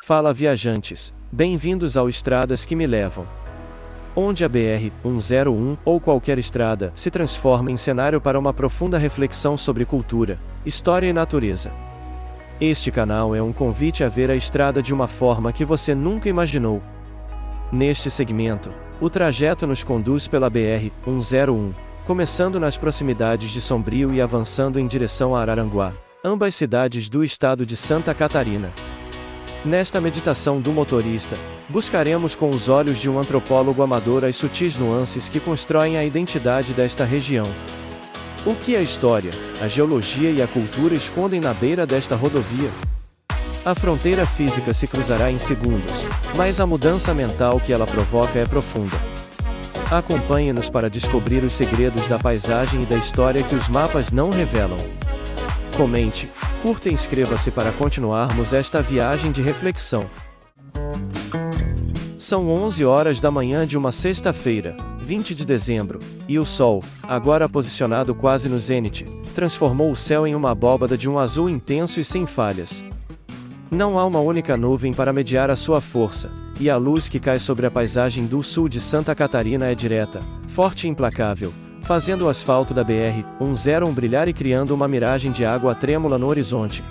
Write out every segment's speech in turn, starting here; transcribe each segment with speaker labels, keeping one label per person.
Speaker 1: Fala viajantes, bem-vindos ao Estradas que me levam. Onde a BR-101 ou qualquer estrada se transforma em cenário para uma profunda reflexão sobre cultura, história e natureza. Este canal é um convite a ver a estrada de uma forma que você nunca imaginou. Neste segmento, o trajeto nos conduz pela BR-101, começando nas proximidades de Sombrio e avançando em direção a Araranguá, ambas cidades do estado de Santa Catarina. Nesta meditação do motorista, buscaremos com os olhos de um antropólogo amador as sutis nuances que constroem a identidade desta região. O que a história, a geologia e a cultura escondem na beira desta rodovia? A fronteira física se cruzará em segundos, mas a mudança mental que ela provoca é profunda. Acompanhe-nos para descobrir os segredos da paisagem e da história que os mapas não revelam. Comente, curta e inscreva-se para continuarmos esta viagem de reflexão. São 11 horas da manhã de uma sexta-feira, 20 de dezembro, e o sol, agora posicionado quase no zênite, transformou o céu em uma abóbada de um azul intenso e sem falhas. Não há uma única nuvem para mediar a sua força, e a luz que cai sobre a paisagem do sul de Santa Catarina é direta, forte e implacável, fazendo o asfalto da BR-101 brilhar e criando uma miragem de água trêmula no horizonte.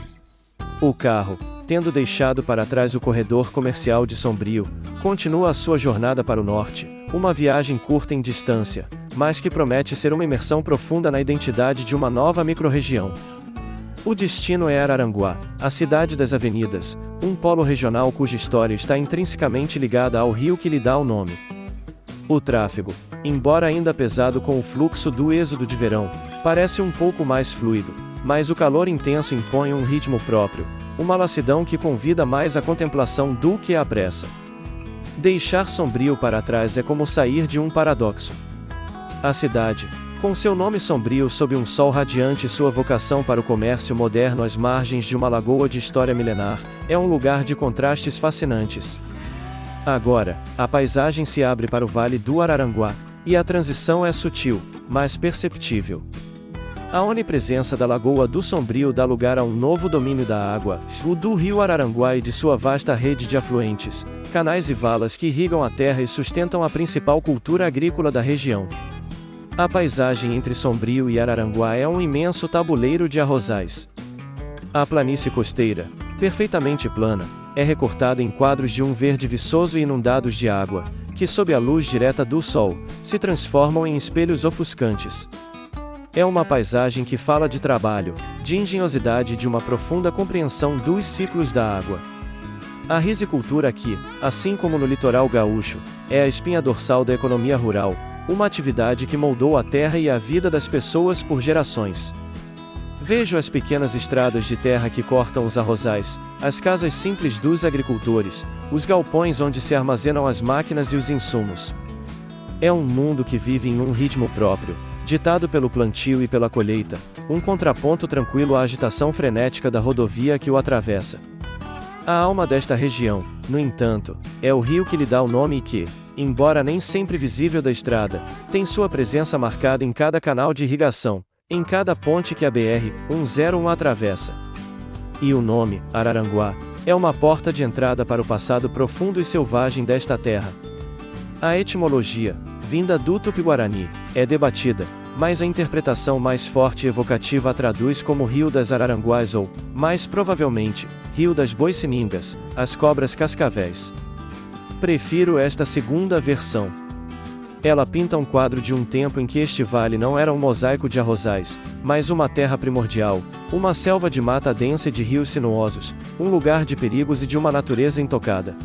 Speaker 1: O carro, tendo deixado para trás o corredor comercial de Sombrio, continua a sua jornada para o norte, uma viagem curta em distância, mas que promete ser uma imersão profunda na identidade de uma nova microrregião. O destino é Araranguá, a cidade das avenidas, um polo regional cuja história está intrinsecamente ligada ao rio que lhe dá o nome. O tráfego, embora ainda pesado com o fluxo do êxodo de verão, parece um pouco mais fluido, mas o calor intenso impõe um ritmo próprio, uma lassidão que convida mais a contemplação do que a pressa. Deixar Sombrio para trás é como sair de um paradoxo. A cidade, com seu nome sombrio sob um sol radiante e sua vocação para o comércio moderno às margens de uma lagoa de história milenar, é um lugar de contrastes fascinantes. Agora, a paisagem se abre para o Vale do Araranguá, e a transição é sutil, mas perceptível. A onipresença da Lagoa do Sombrio dá lugar a um novo domínio da água, o do rio Araranguá e de sua vasta rede de afluentes, canais e valas que irrigam a terra e sustentam a principal cultura agrícola da região. A paisagem entre Sombrio e Araranguá é um imenso tabuleiro de arrozais. A planície costeira, perfeitamente plana, é recortada em quadros de um verde viçoso e inundados de água, que sob a luz direta do sol, se transformam em espelhos ofuscantes. É uma paisagem que fala de trabalho, de engenhosidade e de uma profunda compreensão dos ciclos da água. A rizicultura aqui, assim como no litoral gaúcho, é a espinha dorsal da economia rural, uma atividade que moldou a terra e a vida das pessoas por gerações. Vejo as pequenas estradas de terra que cortam os arrozais, as casas simples dos agricultores, os galpões onde se armazenam as máquinas e os insumos. É um mundo que vive em um ritmo próprio, ditado pelo plantio e pela colheita, um contraponto tranquilo à agitação frenética da rodovia que o atravessa. A alma desta região, no entanto, é o rio que lhe dá o nome e que, embora nem sempre visível da estrada, tem sua presença marcada em cada canal de irrigação, em cada ponte que a BR-101 atravessa. E o nome, Araranguá, é uma porta de entrada para o passado profundo e selvagem desta terra. A etimologia, vinda do Tupi-Guarani, é debatida, mas a interpretação mais forte e evocativa a traduz como Rio das Araranguás ou, mais provavelmente, Rio das Boiciningas, as cobras cascavéis. Prefiro esta segunda versão. Ela pinta um quadro de um tempo em que este vale não era um mosaico de arrozais, mas uma terra primordial, uma selva de mata densa e de rios sinuosos, um lugar de perigos e de uma natureza intocada.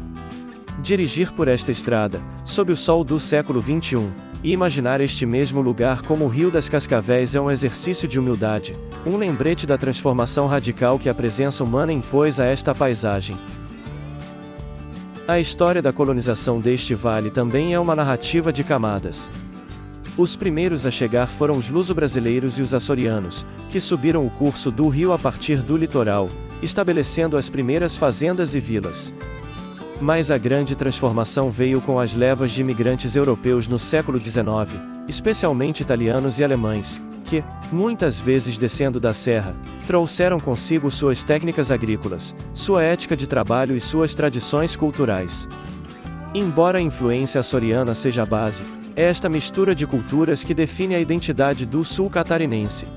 Speaker 1: Dirigir por esta estrada, sob o sol do século XXI, e imaginar este mesmo lugar como o Rio das Cascavéis é um exercício de humildade, um lembrete da transformação radical que a presença humana impôs a esta paisagem. A história da colonização deste vale também é uma narrativa de camadas. Os primeiros a chegar foram os luso-brasileiros e os açorianos, que subiram o curso do rio a partir do litoral, estabelecendo as primeiras fazendas e vilas. Mas a grande transformação veio com as levas de imigrantes europeus no século XIX, especialmente italianos e alemães, que, muitas vezes descendo da serra, trouxeram consigo suas técnicas agrícolas, sua ética de trabalho e suas tradições culturais. Embora a influência açoriana seja a base, é esta mistura de culturas que define a identidade do sul catarinense.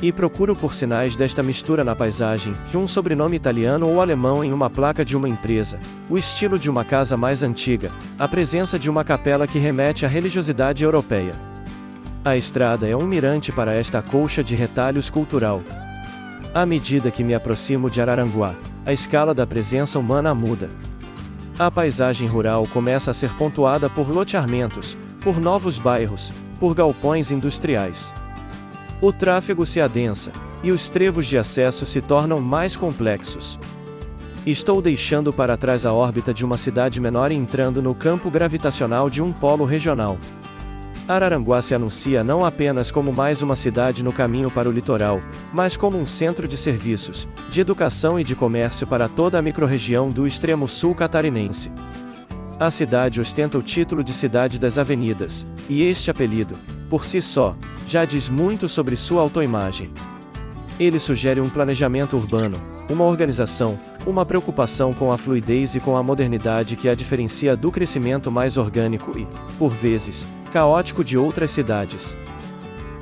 Speaker 1: E procuro por sinais desta mistura na paisagem, de um sobrenome italiano ou alemão em uma placa de uma empresa, o estilo de uma casa mais antiga, a presença de uma capela que remete à religiosidade europeia. A estrada é um mirante para esta colcha de retalhos cultural. À medida que me aproximo de Araranguá, a escala da presença humana muda. A paisagem rural começa a ser pontuada por loteamentos, por novos bairros, por galpões industriais. O tráfego se adensa, e os trevos de acesso se tornam mais complexos. Estou deixando para trás a órbita de uma cidade menor e entrando no campo gravitacional de um polo regional. Araranguá se anuncia não apenas como mais uma cidade no caminho para o litoral, mas como um centro de serviços, de educação e de comércio para toda a microrregião do extremo sul catarinense. A cidade ostenta o título de Cidade das Avenidas, e este apelido, por si só, já diz muito sobre sua autoimagem. Ele sugere um planejamento urbano, uma organização, uma preocupação com a fluidez e com a modernidade que a diferencia do crescimento mais orgânico e, por vezes, caótico de outras cidades.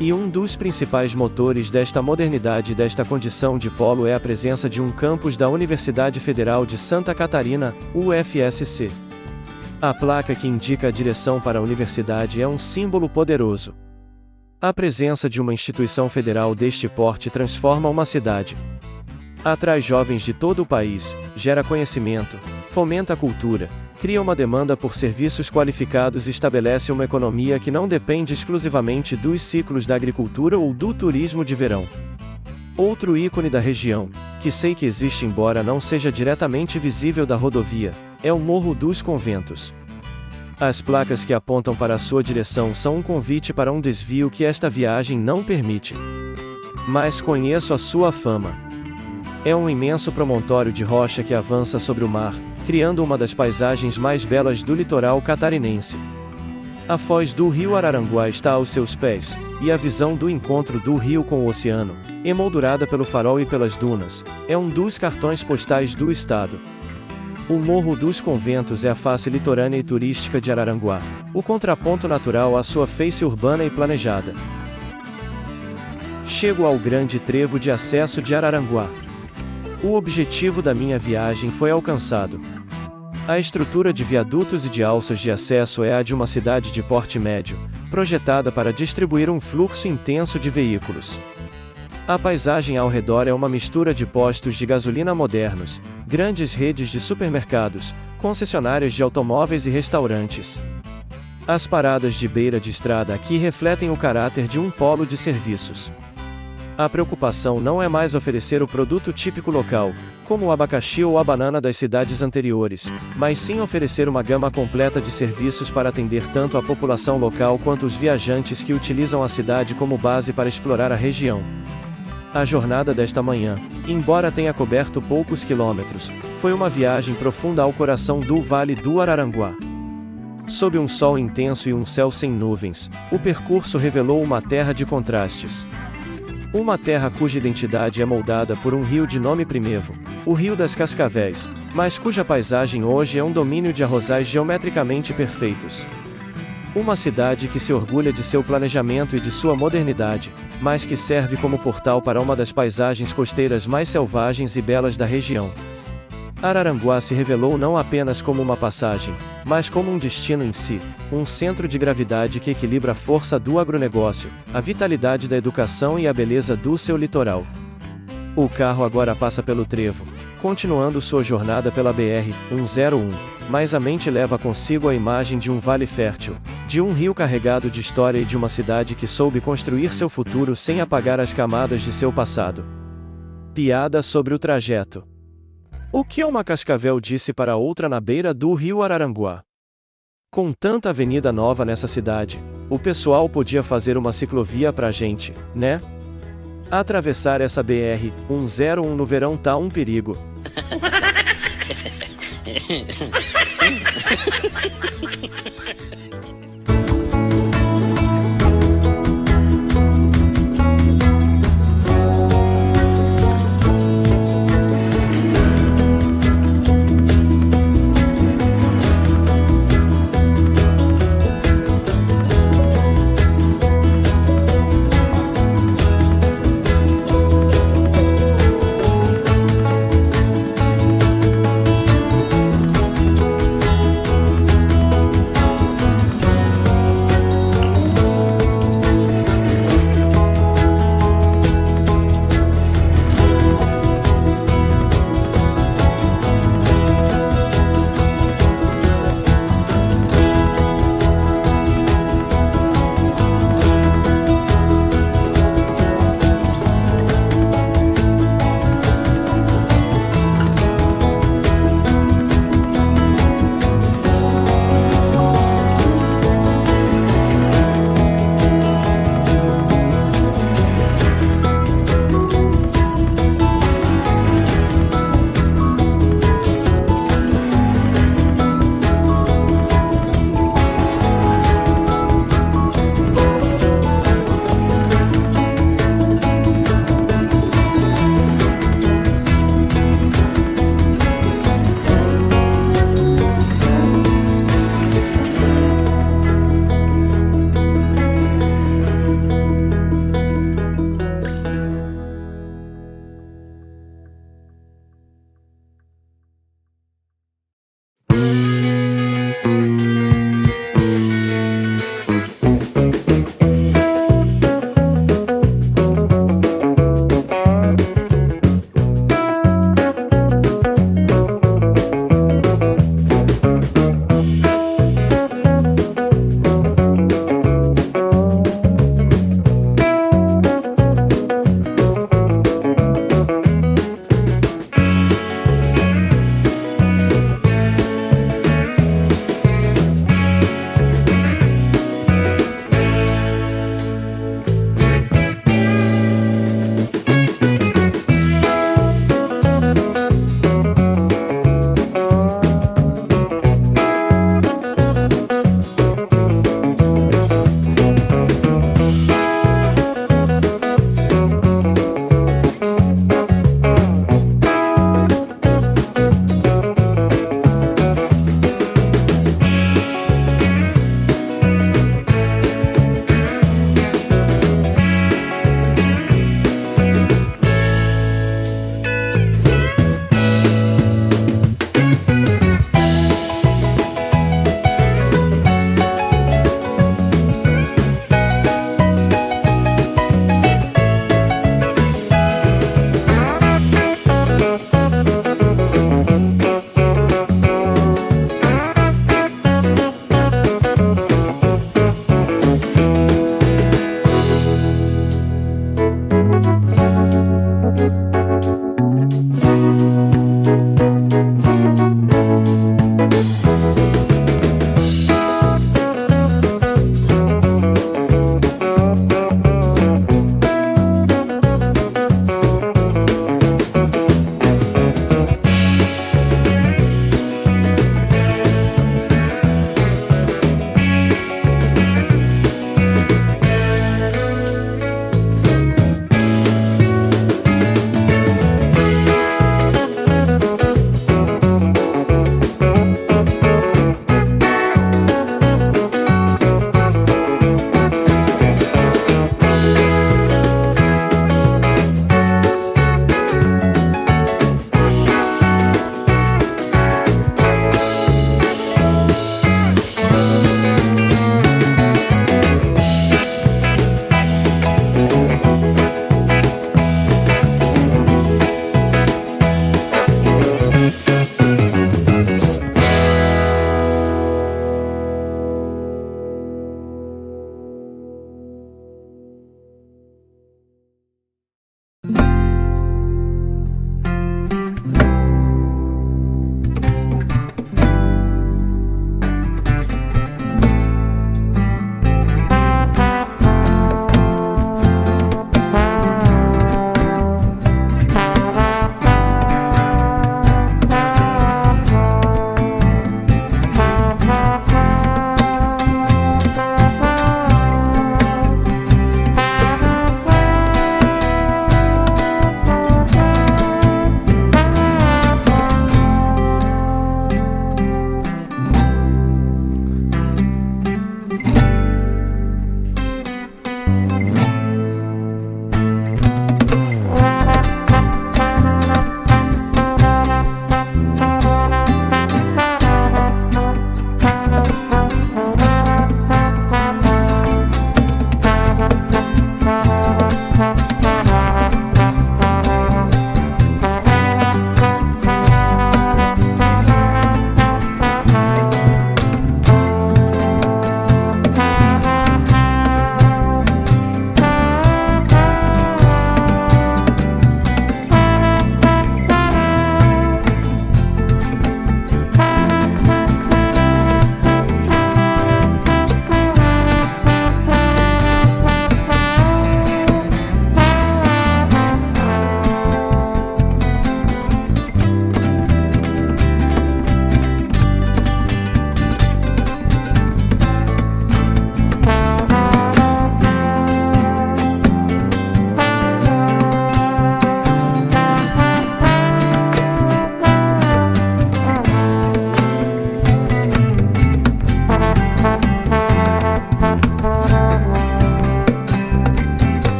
Speaker 1: E um dos principais motores desta modernidade e desta condição de polo é a presença de um campus da Universidade Federal de Santa Catarina, UFSC. A placa que indica a direção para a universidade é um símbolo poderoso. A presença de uma instituição federal deste porte transforma uma cidade. Atrai jovens de todo o país, gera conhecimento, fomenta a cultura, cria uma demanda por serviços qualificados e estabelece uma economia que não depende exclusivamente dos ciclos da agricultura ou do turismo de verão. Outro ícone da região, que sei que existe embora não seja diretamente visível da rodovia, é o Morro dos Conventos. As placas que apontam para a sua direção são um convite para um desvio que esta viagem não permite. Mas conheço a sua fama. É um imenso promontório de rocha que avança sobre o mar, criando uma das paisagens mais belas do litoral catarinense. A foz do rio Araranguá está aos seus pés, e a visão do encontro do rio com o oceano, emoldurada pelo farol e pelas dunas, é um dos cartões postais do estado. O Morro dos Conventos é a face litorânea e turística de Araranguá, o contraponto natural à sua face urbana e planejada. Chego ao grande trevo de acesso de Araranguá. O objetivo da minha viagem foi alcançado. A estrutura de viadutos e de alças de acesso é a de uma cidade de porte médio, projetada para distribuir um fluxo intenso de veículos. A paisagem ao redor é uma mistura de postos de gasolina modernos, grandes redes de supermercados, concessionárias de automóveis e restaurantes. As paradas de beira de estrada aqui refletem o caráter de um polo de serviços. A preocupação não é mais oferecer o produto típico local, como o abacaxi ou a banana das cidades anteriores, mas sim oferecer uma gama completa de serviços para atender tanto a população local quanto os viajantes que utilizam a cidade como base para explorar a região. A jornada desta manhã, embora tenha coberto poucos quilômetros, foi uma viagem profunda ao coração do Vale do Araranguá. Sob um sol intenso e um céu sem nuvens, o percurso revelou uma terra de contrastes. Uma terra cuja identidade é moldada por um rio de nome primevo, o Rio das Cascavéis, mas cuja paisagem hoje é um domínio de arrozais geometricamente perfeitos. Uma cidade que se orgulha de seu planejamento e de sua modernidade, mas que serve como portal para uma das paisagens costeiras mais selvagens e belas da região. Araranguá se revelou não apenas como uma passagem, mas como um destino em si, um centro de gravidade que equilibra a força do agronegócio, a vitalidade da educação e a beleza do seu litoral. O carro agora passa pelo trevo, continuando sua jornada pela BR-101, mas a mente leva consigo a imagem de um vale fértil, de um rio carregado de história e de uma cidade que soube construir seu futuro sem apagar as camadas de seu passado. Piada sobre o trajeto. O que uma cascavel disse para outra na beira do rio Araranguá? Com tanta avenida nova nessa cidade, o pessoal podia fazer uma ciclovia pra gente, né? Atravessar essa BR-101 no verão tá um perigo.